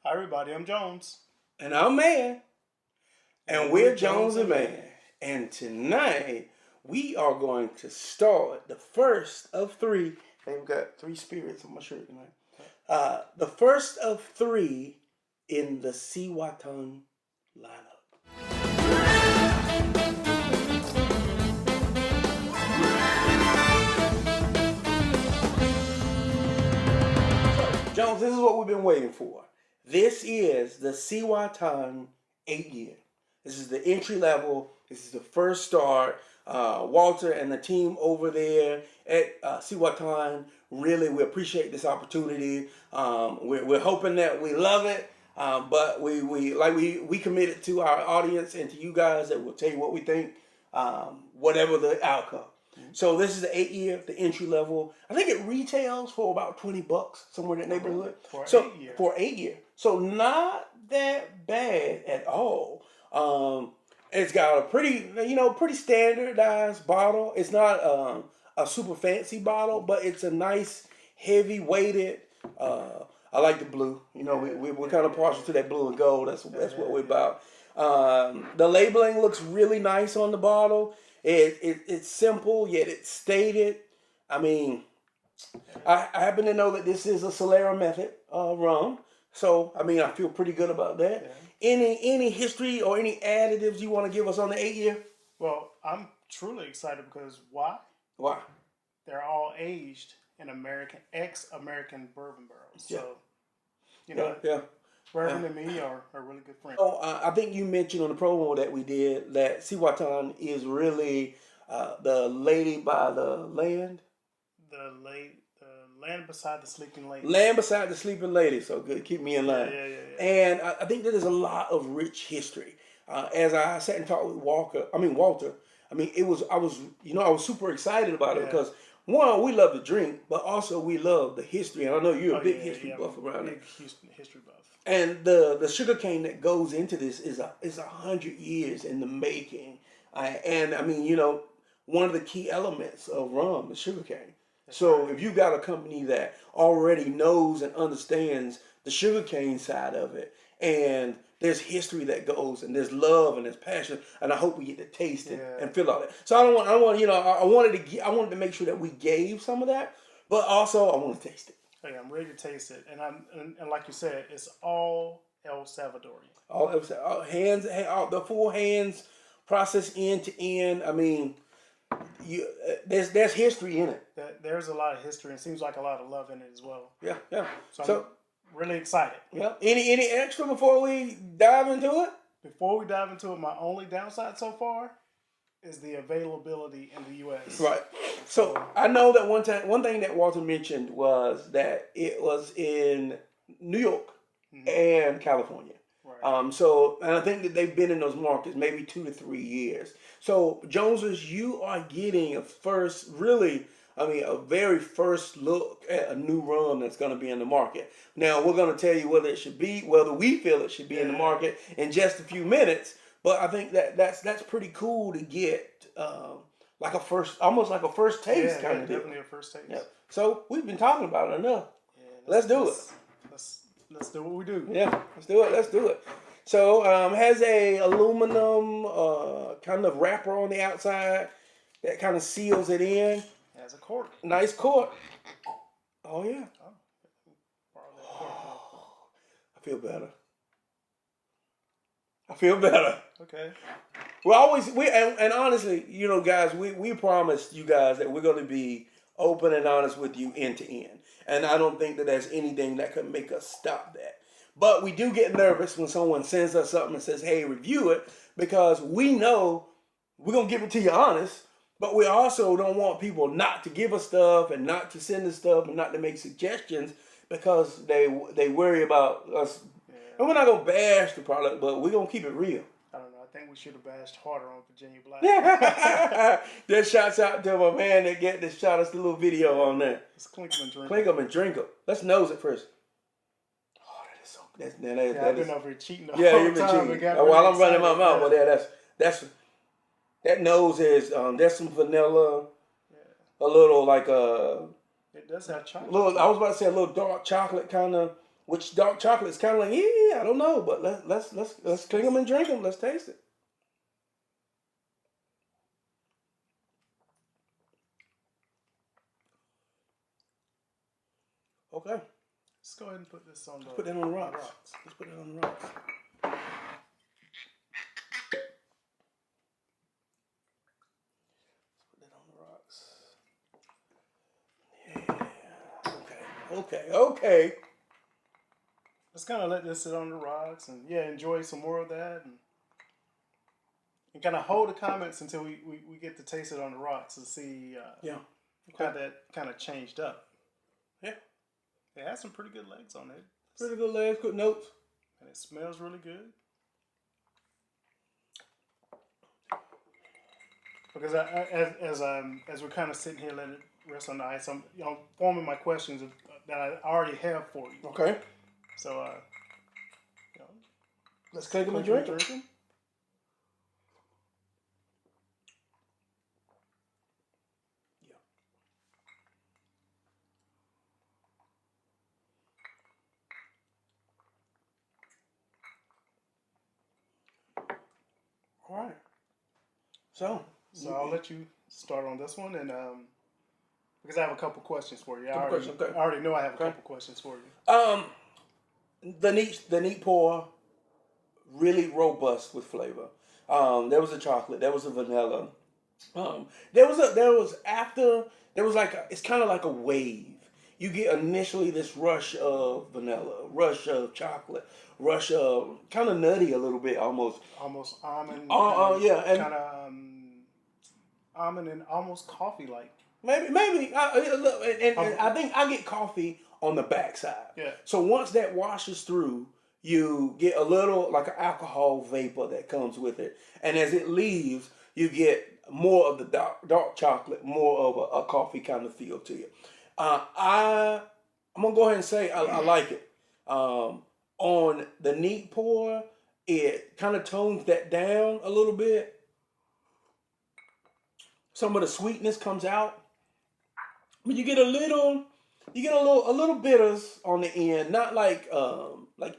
Hi everybody, I'm Jones. And I'm Mann. And we're Jones and Mann. And tonight we are going to start the first of three. Hey, we've got three spirits on my shirt tonight. The first of three in the Cihuatan lineup. Jones, this is what we've been waiting for. This is the Cihuatan 8-year. This is the entry level. This is the first start. Walter and the team over there at Cihuatan, really, we appreciate this opportunity. We're hoping that we love it, but we committed to our audience and to you guys that will tell you what we think, whatever the outcome. So this is the 8-year, the entry level. I think it retails for about $20, somewhere in that neighborhood. For 8-year. For 8-year. So not that bad at all. It's got a pretty standardized bottle. It's not a super fancy bottle, but it's a nice, heavy weighted. I like the blue. We're kind of partial to that blue and gold. That's what we're about. The labeling looks really nice on the bottle. It's simple, yet it's stated. I mean, I happen to know that this is a Solera method rum. So, I mean, I feel pretty good about that. Yeah. Any history or any additives you want to give us on the 8-year? Well, I'm truly excited because why? Why? They're all aged in ex-American bourbon barrels. Yeah. So, bourbon and me are really good friends. Oh, I think you mentioned on the promo that we did that Cihuatan is really the lady by the land. The land beside the sleeping lady. Land beside the sleeping lady. So good, keep me in line. Yeah. And I think that there's a lot of rich history. As I sat and talked with Walter. I mean, I was super excited about it because one, we love to drink, but also we love the history. And I know you're a big history buff around it. Big history buff. And the sugarcane that goes into this is 100 years in the making. And I mean, one of the key elements of rum is sugarcane. So if you got a company that already knows and understands the sugarcane side of it, and there's history that goes, and there's love and there's passion, and I hope we get to taste it and feel all that. So I wanted to make sure that we gave some of that, but also I want to taste it. Hey, I'm ready to taste it, and like you said, it's all El Salvadorian. All hands, the full hands process end to end. I mean, there's history in it. There's a lot of history, and seems like a lot of love in it as well. Yeah. So I'm really excited. Yeah. Any extra before we dive into it? Before we dive into it, my only downside so far is the availability in the U.S. Right. So I know that one thing that Walter mentioned was that it was in New York and California. Right. And I think that they've been in those markets maybe 2 to 3 years. So Joneses, you are getting a very first look at a new rum that's going to be in the market. Now we're going to tell you whether we feel it should be in the market in just a few minutes. But I think that's pretty cool to get almost like a first taste kind of deal. Definitely a first taste. Yeah. So we've been talking about it enough. Yeah, let's do it. Let's do what we do. Yeah, let's do it. So has a aluminum kind of wrapper on the outside that kind of seals it in. Has a cork. Nice cork. Oh yeah. I feel better. Okay. And honestly, guys, we promised you guys that we're going to be open and honest with you end to end. And I don't think that there's anything that could make us stop that. But we do get nervous when someone sends us something and says, hey, review it, because we know we're going to give it to you honest, but we also don't want people not to give us stuff and not to send us stuff and not to make suggestions because they worry about us. Yeah. And we're not going to bash the product, but we're going to keep it real. I don't know. I think we should have bashed harder on Virginia Black. Just shouts out to my man that shot us the little video on that. Let's clink 'em and drink 'em. Clink 'em and drink 'em. Let's nose it first. Oh, that is so good. I've been over here cheating the whole time. You've been cheating. While I'm running my mouth, but that nose is, there's some vanilla, a little like It does have chocolate. I was about to say a little dark chocolate kind of which dark chocolate is kind of like, yeah, I don't know, but let's clean them and drink them. Let's taste it. Okay. Let's go ahead and put this on the. Put that on the rocks. Let's put it on the rocks. Okay. Let's kind of let this sit on the rocks and enjoy some more of that and kind of hold the comments until we get to taste it on the rocks and see how that kind of changed up. Yeah. It has some pretty good legs on it. Pretty good legs, good notes. And it smells really good. Because as we're kind of sitting here letting it rest on the ice, I'm forming my questions that I already have for you. Okay. So let's take them and drink them. Yeah. All right. So I'll let you start on this one, and because I have a couple questions for you. I already know I have a couple questions for you. The neat pour, really robust with flavor. There was a chocolate, there was a vanilla. It's kind of like a wave. You get initially this rush of vanilla, rush of chocolate, rush of kind of nutty a little bit, almost almond. And kind of almond and almost coffee like. Maybe, and I think I get coffee on the backside. Yeah. So once that washes through, you get a little like an alcohol vapor that comes with it, and as it leaves, you get more of the dark chocolate, more of a coffee kind of feel to you. I'm gonna go ahead and say I like it. On the neat pour, it kind of tones that down a little bit. Some of the sweetness comes out, but you get a little bitters on the end, not like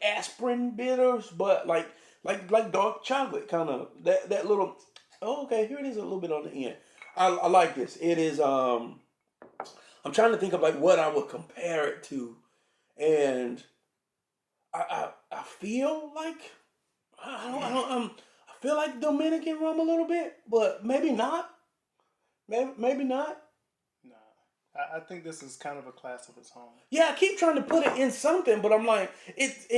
aspirin bitters, but like dark chocolate kind of that little. Oh, okay, here it is a little bit on the end. I like this. It is. I'm trying to think of like what I would compare it to, and I feel like I feel like Dominican rum a little bit, but maybe not. Maybe not. No, I think this is kind of a class of its own. Yeah, I keep trying to put it in something, but I'm like, there's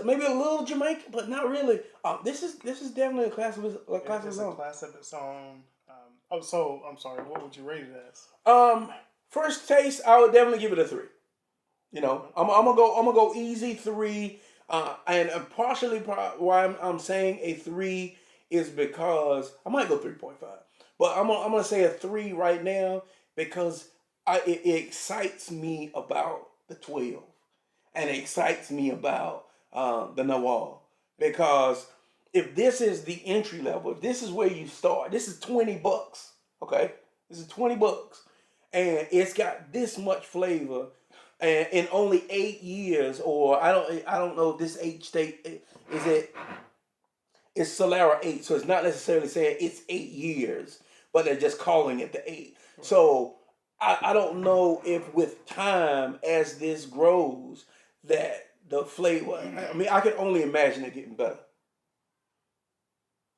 maybe a little Jamaican, but not really. This is definitely a class of its own. A class of its own. So I'm sorry. What would you rate it as? First taste, I would definitely give it a 3. I'm gonna go easy 3. And partially why I'm saying a 3 is because I might go 3.5, but I'm gonna say a 3 right now because it excites me about the 12, and it excites me about the Noir, because if this is the entry level, if this is where you start, this is $20. Okay, this is $20, and it's got this much flavor, and in only 8 years, or I don't know if this age state is it. It's Solera 8, so it's not necessarily saying it's 8 years, but they're just calling it the 8. Right. So I don't know if with time, as this grows, that the flavor, I can only imagine it getting better.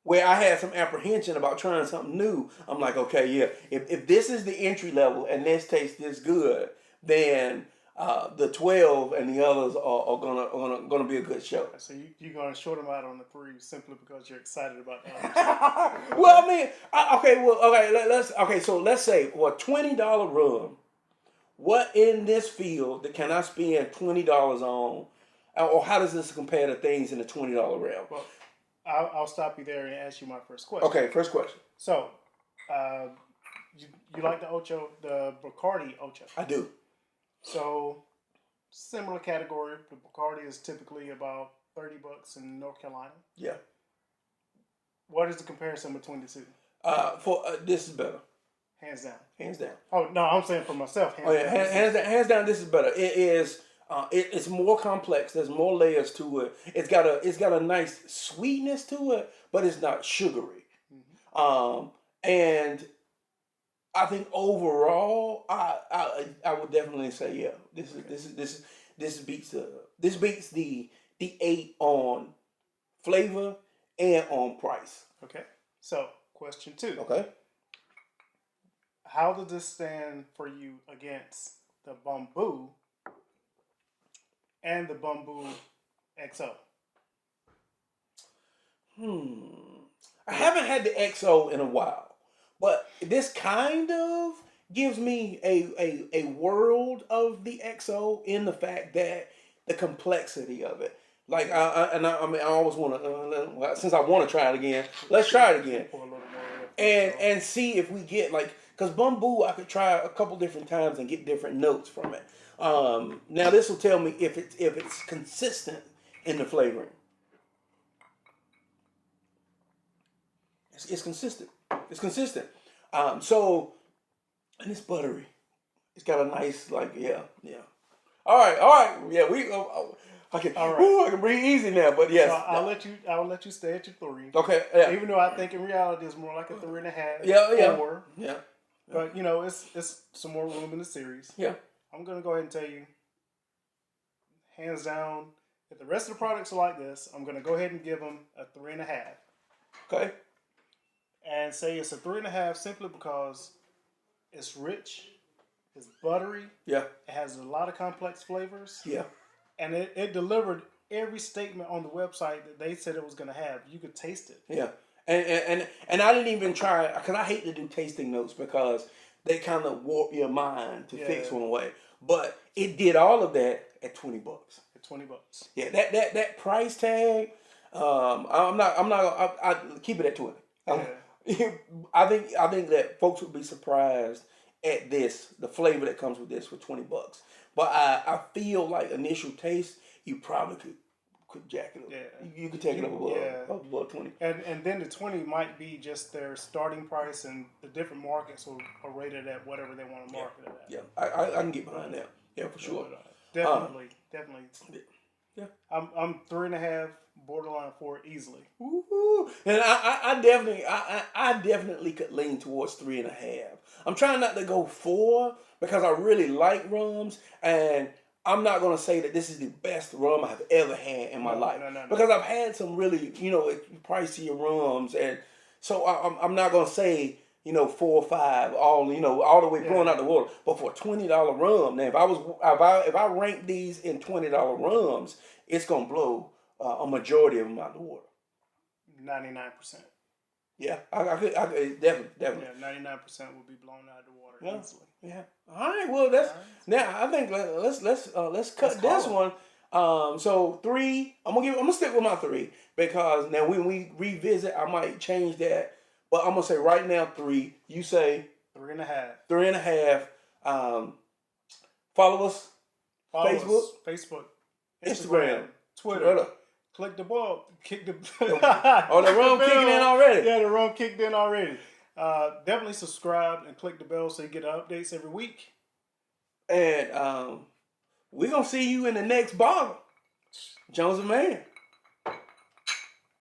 Where I had some apprehension about trying something new, I'm like, okay, yeah, if this is the entry level and this tastes this good, then the 12 and the others are gonna be a good show. So you're gonna short them out on the 3 simply because you're excited about the others. Well, I mean, so let's say for a $20 rum, what in this field that can I spend $20 on, or how does this compare to things in the $20 realm? Well, I'll stop you there and ask you my first question. Okay, first question. So, you like the Bacardi Ocho? I do. So, similar category. The Bacardi is typically about $30 in North Carolina. Yeah. What is the comparison between the two? This is better. Hands down. Hands down. Oh no, I'm saying for myself. Hands down. Hands down. This is better. It is. It's more complex. There's more layers to it. It's got a nice sweetness to it, but it's not sugary. Mm-hmm. And I think overall, I would definitely say this beats the 8 on flavor and on price. Okay. So question 2. Okay. How does this stand for you against the Bamboo and the Bamboo XO? I haven't had the XO in a while, but this kind of gives me a world of the XO in the fact that the complexity of it. Like I always want to since I want to try it again, let's try it again, and see if we get because Bamboo I could try a couple different times and get different notes from it. Now this will tell me if it's consistent in the flavoring. It's consistent. It's consistent. So and it's buttery. It's got a nice yeah. All right. Yeah, I can breathe easy now. But yes, so I'll let you stay at your 3. Okay. Yeah. Even though I think in reality it's more like a 3.5. Yeah. 4. Yeah. But it's some more room in the series. Yeah. I'm gonna go ahead and tell you, hands down, if the rest of the products are like this, I'm gonna go ahead and give them a 3.5. Okay. And say it's a 3.5 simply because it's rich, it's buttery. Yeah. It has a lot of complex flavors. Yeah. And it delivered every statement on the website that they said it was gonna have. You could taste it. Yeah. And I didn't even try because I hate to do tasting notes because they kind of warp your mind to fix one way. But it did all of that at $20. At $20. Yeah, that price tag. I keep it at 20. I think that folks would be surprised at the flavor that comes with this for $20. But I feel like initial taste, you probably could jack it up. Yeah. You could take it up above 20. And then the 20 might be just their starting price, and the different markets are rated at whatever they want to market it at. Yeah, I can get behind that. Yeah, for sure. Definitely. Yeah. I'm 3.5, borderline 4 easily. Woo-hoo. And I definitely could lean towards 3.5. I'm trying not to go 4 because I really like rums, and I'm not gonna say that this is the best rum I've ever had in my life. No. Because I've had some really pricier rums, and so I'm not gonna say 4 or 5 all the way blowing out the water. But for a $20 rum, now if I rank these in $20 rums, it's gonna blow a majority of them out the water. 99%. Yeah, I could definitely. Yeah, 99% would be blown out of the water easily. Yeah. All right. Well, now I think let's cut this one. So 3. I'm gonna stick with my 3 because now when we revisit, I might change that. But I'm gonna say right now 3. You say 3.5. 3.5. Follow us. Facebook, Instagram, Twitter. Click the ball. Kick the. Oh, the rum kicking in already. Yeah, the rum kicked in already. Definitely subscribe and click the bell so you get updates every week. And we're gonna see you in the next bottle. Jones and Mann.